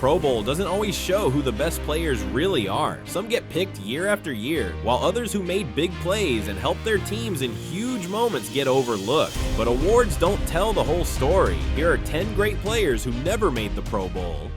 Pro Bowl doesn't always show who the best players really are. Some get picked year after year, while others who made big plays and helped their teams in huge moments get overlooked. But awards don't tell the whole story. Here are 10 great players who never made the Pro Bowl.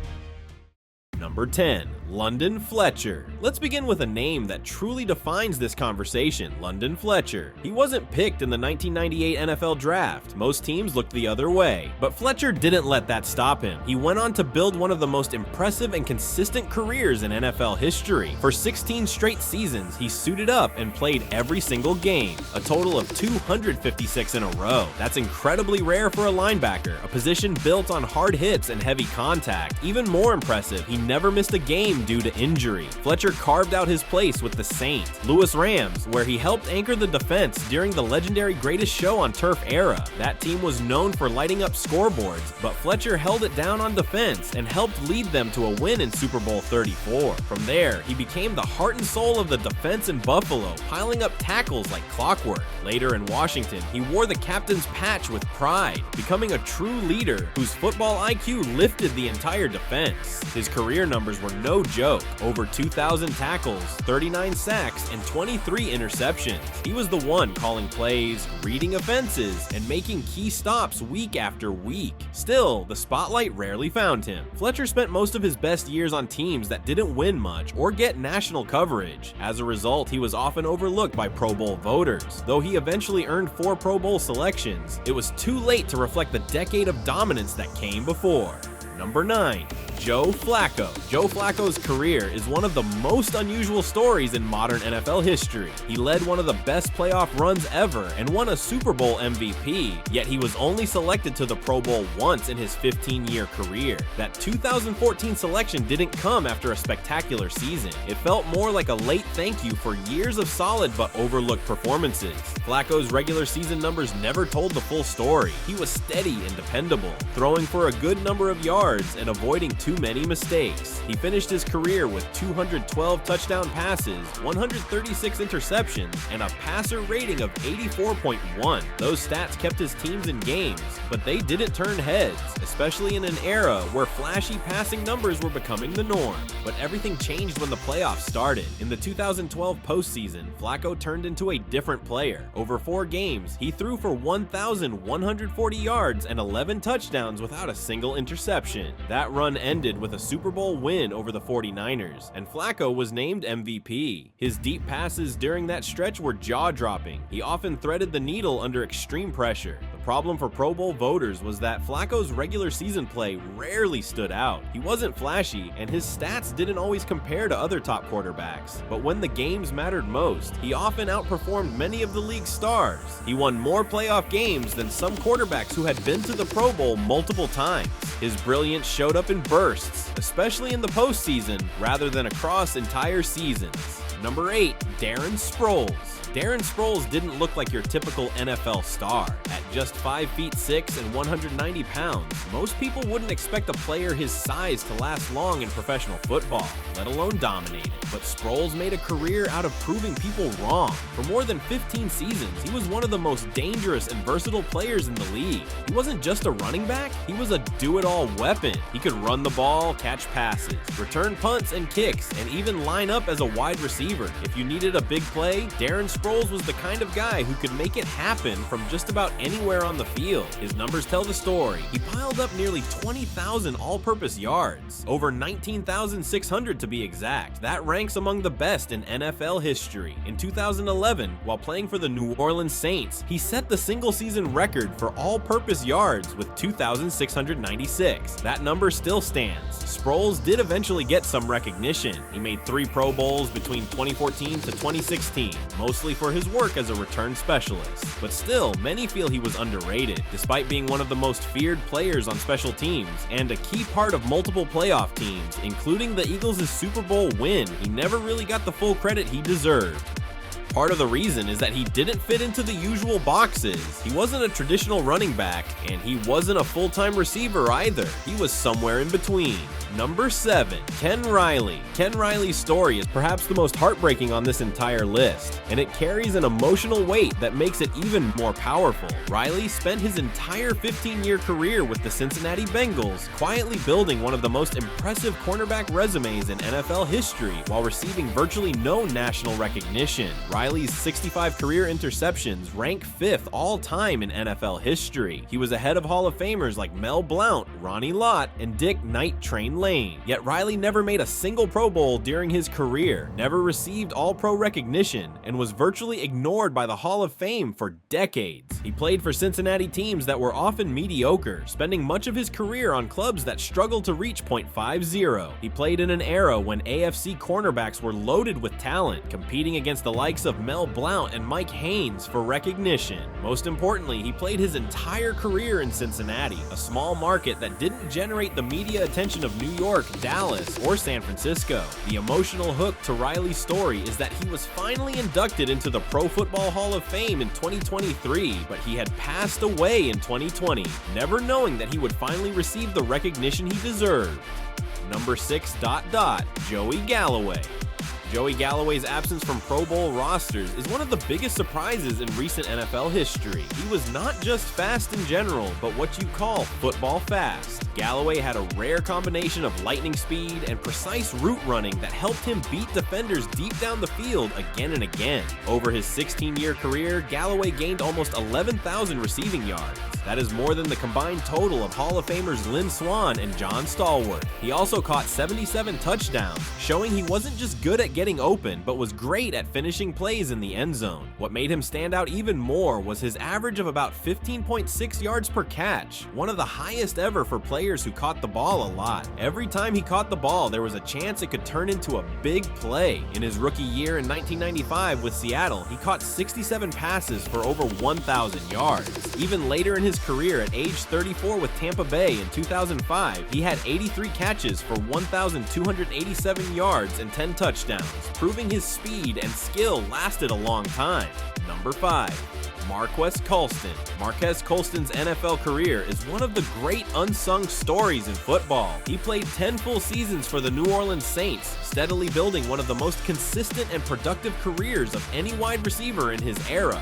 Number 10. London Fletcher. Let's begin with a name that truly defines this conversation, London Fletcher. He wasn't picked in the 1998 NFL Draft. Most teams looked the other way. But Fletcher didn't let that stop him. He went on to build one of the most impressive and consistent careers in NFL history. For 16 straight seasons, he suited up and played every single game, a total of 256 in a row. That's incredibly rare for a linebacker, a position built on hard hits and heavy contact. Even more impressive, he never missed a game due to injury. Fletcher carved out his place with the Saints, Louis Rams, where he helped anchor the defense during the legendary Greatest Show on Turf era. That team was known for lighting up scoreboards, but Fletcher held it down on defense and helped lead them to a win in Super Bowl 34. From there, he became the heart and soul of the defense in Buffalo, piling up tackles like clockwork. Later in Washington, he wore the captain's patch with pride, becoming a true leader whose football IQ lifted the entire defense. His career numbers were no joke. Over 2,000 tackles, 39 sacks, and 23 interceptions. He was the one calling plays, reading offenses, and making key stops week after week. Still, the spotlight rarely found him. Fletcher spent most of his best years on teams that didn't win much or get national coverage. As a result, he was often overlooked by Pro Bowl voters. Though he eventually earned 4 Pro Bowl selections, it was too late to reflect the decade of dominance that came before. Number 9. Joe Flacco. Joe Flacco's career is one of the most unusual stories in modern NFL history. He led one of the best playoff runs ever and won a Super Bowl MVP, yet he was only selected to the Pro Bowl once in his 15-year career. That 2014 selection didn't come after a spectacular season. It felt more like a late thank you for years of solid but overlooked performances. Flacco's regular season numbers never told the full story. He was steady and dependable, throwing for a good number of yards and avoiding too many mistakes. He finished his career with 212 touchdown passes, 136 interceptions, and a passer rating of 84.1. Those stats kept his teams in games, but they didn't turn heads, especially in an era where flashy passing numbers were becoming the norm. But everything changed when the playoffs started. In the 2012 postseason, Flacco turned into a different player. Over 4 games, he threw for 1,140 yards and 11 touchdowns without a single interception. That run ended with a Super Bowl win over the 49ers, and Flacco was named MVP. His deep passes during that stretch were jaw-dropping. He often threaded the needle under extreme pressure. The problem for Pro Bowl voters was that Flacco's regular season play rarely stood out. He wasn't flashy, and his stats didn't always compare to other top quarterbacks. But when the games mattered most, he often outperformed many of the league's stars. He won more playoff games than some quarterbacks who had been to the Pro Bowl multiple times. His brilliance showed up in bursts, especially in the postseason, rather than across entire seasons. Number 8. Darren Sproles. Darren Sproles didn't look like your typical NFL star. At just 5 feet 6 and 190 pounds, most people wouldn't expect a player his size to last long in professional football, let alone dominate it. But Sproles made a career out of proving people wrong. For more than 15 seasons, he was one of the most dangerous and versatile players in the league. He wasn't just a running back, he was a do-it-all weapon. He could run the ball, catch passes, return punts and kicks, and even line up as a wide receiver. If you needed a big play, Darren Sproles was the kind of guy who could make it happen from just about anywhere on the field. His numbers tell the story. He piled up nearly 20,000 all-purpose yards, over 19,600 to be exact. That ranks among the best in NFL history. In 2011, while playing for the New Orleans Saints, he set the single-season record for all-purpose yards with 2,696. That number still stands. Sproles did eventually get some recognition. He made 3 Pro Bowls between 2014 to 2016, mostly for his work as a return specialist. But still, many feel he was underrated. Despite being one of the most feared players on special teams and a key part of multiple playoff teams, including the Eagles' Super Bowl win, he never really got the full credit he deserved. Part of the reason is that he didn't fit into the usual boxes. He wasn't a traditional running back, and he wasn't a full-time receiver either. He was somewhere in between. Number 7. Ken Riley. Ken Riley's story is perhaps the most heartbreaking on this entire list, and it carries an emotional weight that makes it even more powerful. Riley spent his entire 15-year career with the Cincinnati Bengals, quietly building one of the most impressive cornerback resumes in NFL history while receiving virtually no national recognition. Riley's 65 career interceptions rank 5th all-time in NFL history. He was ahead of Hall of Famers like Mel Blount, Ronnie Lott, and Dick Night Train Lane. Yet Riley never made a single Pro Bowl during his career, never received All-Pro recognition, and was virtually ignored by the Hall of Fame for decades. He played for Cincinnati teams that were often mediocre, spending much of his career on clubs that struggled to reach .50. He played in an era when AFC cornerbacks were loaded with talent, competing against the likes of Mel Blount and Mike Haynes for recognition. Most importantly, he played his entire career in Cincinnati, a small market that didn't generate the media attention of New York, Dallas, or San Francisco. The emotional hook to Riley's story is that he was finally inducted into the Pro Football Hall of Fame in 2023, but he had passed away in 2020, never knowing that he would finally receive the recognition he deserved. Number 6. Joey Galloway. Joey Galloway's absence from Pro Bowl rosters is one of the biggest surprises in recent NFL history. He was not just fast in general, but what you call football fast. Galloway had a rare combination of lightning speed and precise route running that helped him beat defenders deep down the field again and again. Over his 16-year career, Galloway gained almost 11,000 receiving yards. That is more than the combined total of Hall of Famers Lynn Swann and John Stallworth. He also caught 77 touchdowns, showing he wasn't just good at getting open, but was great at finishing plays in the end zone. What made him stand out even more was his average of about 15.6 yards per catch, one of the highest ever for players who caught the ball a lot. Every time he caught the ball, there was a chance it could turn into a big play. In his rookie year in 1995 with Seattle, he caught 67 passes for over 1,000 yards. Even later in his career at age 34 with Tampa Bay in 2005, he had 83 catches for 1,287 yards and 10 touchdowns, proving his speed and skill lasted a long time. Number 5. Marquez Colston. Marquez Colston's NFL career is one of the great unsung stories in football. He played 10 full seasons for the New Orleans Saints, steadily building one of the most consistent and productive careers of any wide receiver in his era.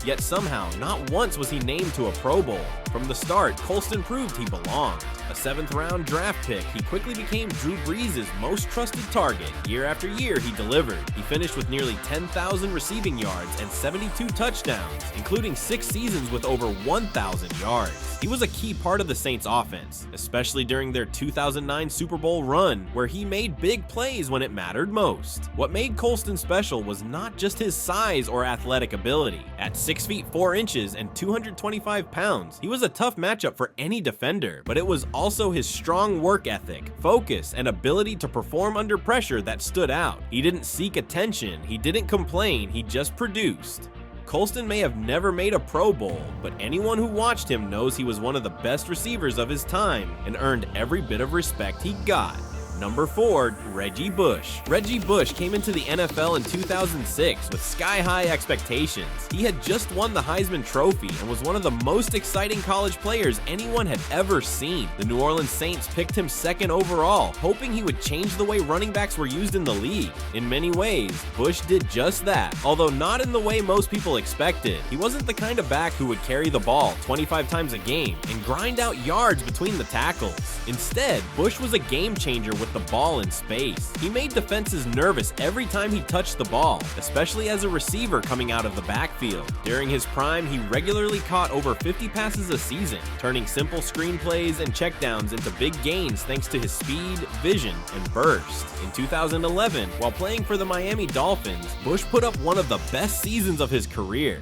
Yet somehow, not once was he named to a Pro Bowl. From the start, Colston proved he belonged. A 7th-round draft pick, he quickly became Drew Brees' most trusted target. Year after year, he delivered. He finished with nearly 10,000 receiving yards and 72 touchdowns, including 6 seasons with over 1,000 yards. He was a key part of the Saints' offense, especially during their 2009 Super Bowl run, where he made big plays when it mattered most. What made Colston special was not just his size or athletic ability. At 6 feet 4 inches and 225 pounds, he was a tough matchup for any defender, but it was also his strong work ethic, focus, and ability to perform under pressure that stood out. He didn't seek attention, he didn't complain, he just produced. Colston may have never made a Pro Bowl, but anyone who watched him knows he was one of the best receivers of his time and earned every bit of respect he got. Number 4, Reggie Bush. Reggie Bush came into the NFL in 2006 with sky-high expectations. He had just won the Heisman Trophy and was one of the most exciting college players anyone had ever seen. The New Orleans Saints picked him 2nd overall, hoping he would change the way running backs were used in the league. In many ways, Bush did just that, although not in the way most people expected. He wasn't the kind of back who would carry the ball 25 times a game and grind out yards between the tackles. Instead, Bush was a game changer with the ball in space. He made defenses nervous every time he touched the ball, especially as a receiver coming out of the backfield. During his prime, he regularly caught over 50 passes a season, turning simple screen plays and checkdowns into big gains thanks to his speed, vision, and burst. In 2011, while playing for the Miami Dolphins, Bush put up one of the best seasons of his career.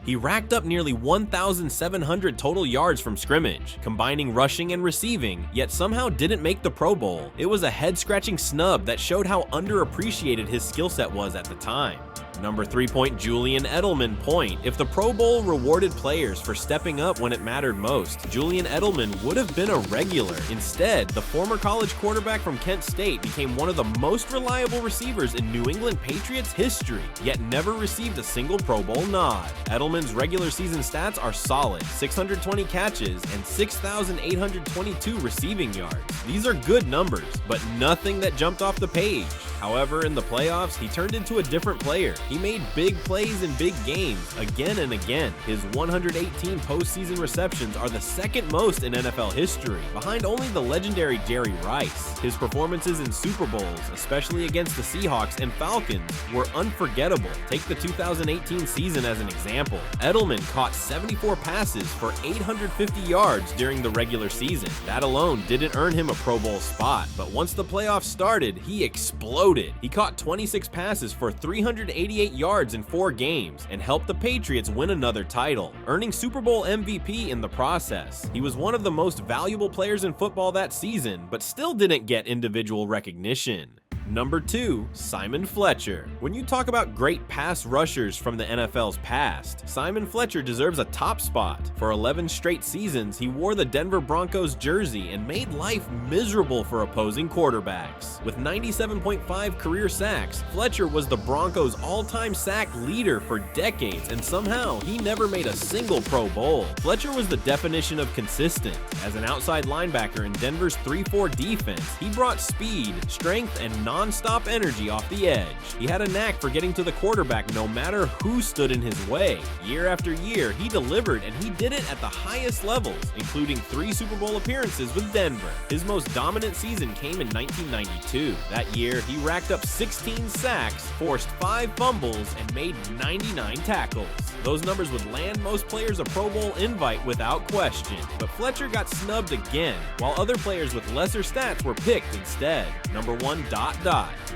He racked up nearly 1,700 total yards from scrimmage, combining rushing and receiving, yet somehow didn't make the Pro Bowl. It was a head-scratching snub that showed how underappreciated his skill set was at the time. Number 3 point, Julian Edelman point. If the Pro Bowl rewarded players for stepping up when it mattered most, Julian Edelman would have been a regular. Instead, the former college quarterback from Kent State became one of the most reliable receivers in New England Patriots history, yet never received a single Pro Bowl nod. Edelman's regular season stats are solid: 620 catches and 6,822 receiving yards. These are good numbers, but nothing that jumped off the page. However, in the playoffs, he turned into a different player. He made big plays in big games again and again. His 118 postseason receptions are the second most in NFL history, behind only the legendary Jerry Rice. His performances in Super Bowls, especially against the Seahawks and Falcons, were unforgettable. Take the 2018 season as an example. Edelman caught 74 passes for 850 yards during the regular season. That alone didn't earn him a Pro Bowl spot, but once the playoffs started, he exploded. He caught 26 passes for 388 yards in 4 games and helped the Patriots win another title, earning Super Bowl MVP in the process. He was one of the most valuable players in football that season, but still didn't get individual recognition. Number 2, Simon Fletcher. When you talk about great pass rushers from the NFL's past, Simon Fletcher deserves a top spot. For 11 straight seasons, he wore the Denver Broncos jersey and made life miserable for opposing quarterbacks. With 97.5 career sacks, Fletcher was the Broncos' all-time sack leader for decades, and somehow he never made a single Pro Bowl. Fletcher was the definition of consistent. As an outside linebacker in Denver's 3-4 defense, he brought speed, strength, and non-stop energy off the edge. He had a knack for getting to the quarterback no matter who stood in his way. Year after year, he delivered, and he did it at the highest levels, including 3 Super Bowl appearances with Denver. His most dominant season came in 1992. That year, he racked up 16 sacks, forced 5 fumbles, and made 99 tackles. Those numbers would land most players a Pro Bowl invite without question, but Fletcher got snubbed again, while other players with lesser stats were picked instead. Number 1,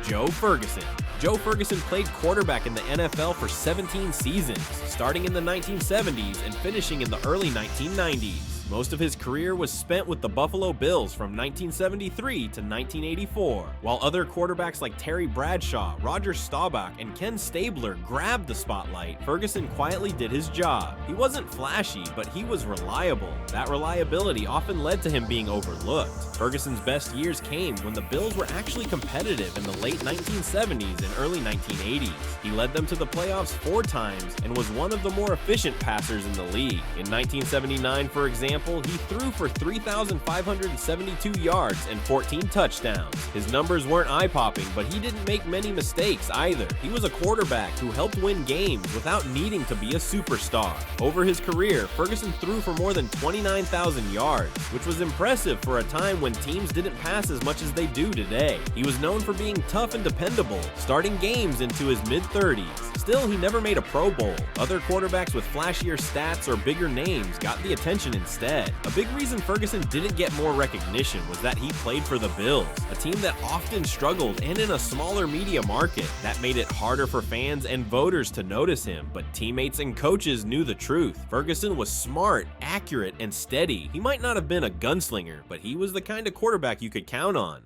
Joe Ferguson. Joe Ferguson played quarterback in the NFL for 17 seasons, starting in the 1970s and finishing in the early 1990s. Most of his career was spent with the Buffalo Bills from 1973 to 1984. While other quarterbacks like Terry Bradshaw, Roger Staubach, and Ken Stabler grabbed the spotlight, Ferguson quietly did his job. He wasn't flashy, but he was reliable. That reliability often led to him being overlooked. Ferguson's best years came when the Bills were actually competitive in the late 1970s and early 1980s. He led them to the playoffs 4 times and was one of the more efficient passers in the league. In 1979, for example, he threw for 3,572 yards and 14 touchdowns. His numbers weren't eye-popping, but he didn't make many mistakes either. He was a quarterback who helped win games without needing to be a superstar. Over his career, Ferguson threw for more than 29,000 yards, which was impressive for a time when teams didn't pass as much as they do today. He was known for being tough and dependable, starting games into his mid-30s. Still, he never made a Pro Bowl. Other quarterbacks with flashier stats or bigger names got the attention instead. A big reason Ferguson didn't get more recognition was that he played for the Bills, a team that often struggled and in a smaller media market. That made it harder for fans and voters to notice him, but teammates and coaches knew the truth. Ferguson was smart, accurate, and steady. He might not have been a gunslinger, but he was the kind of quarterback you could count on.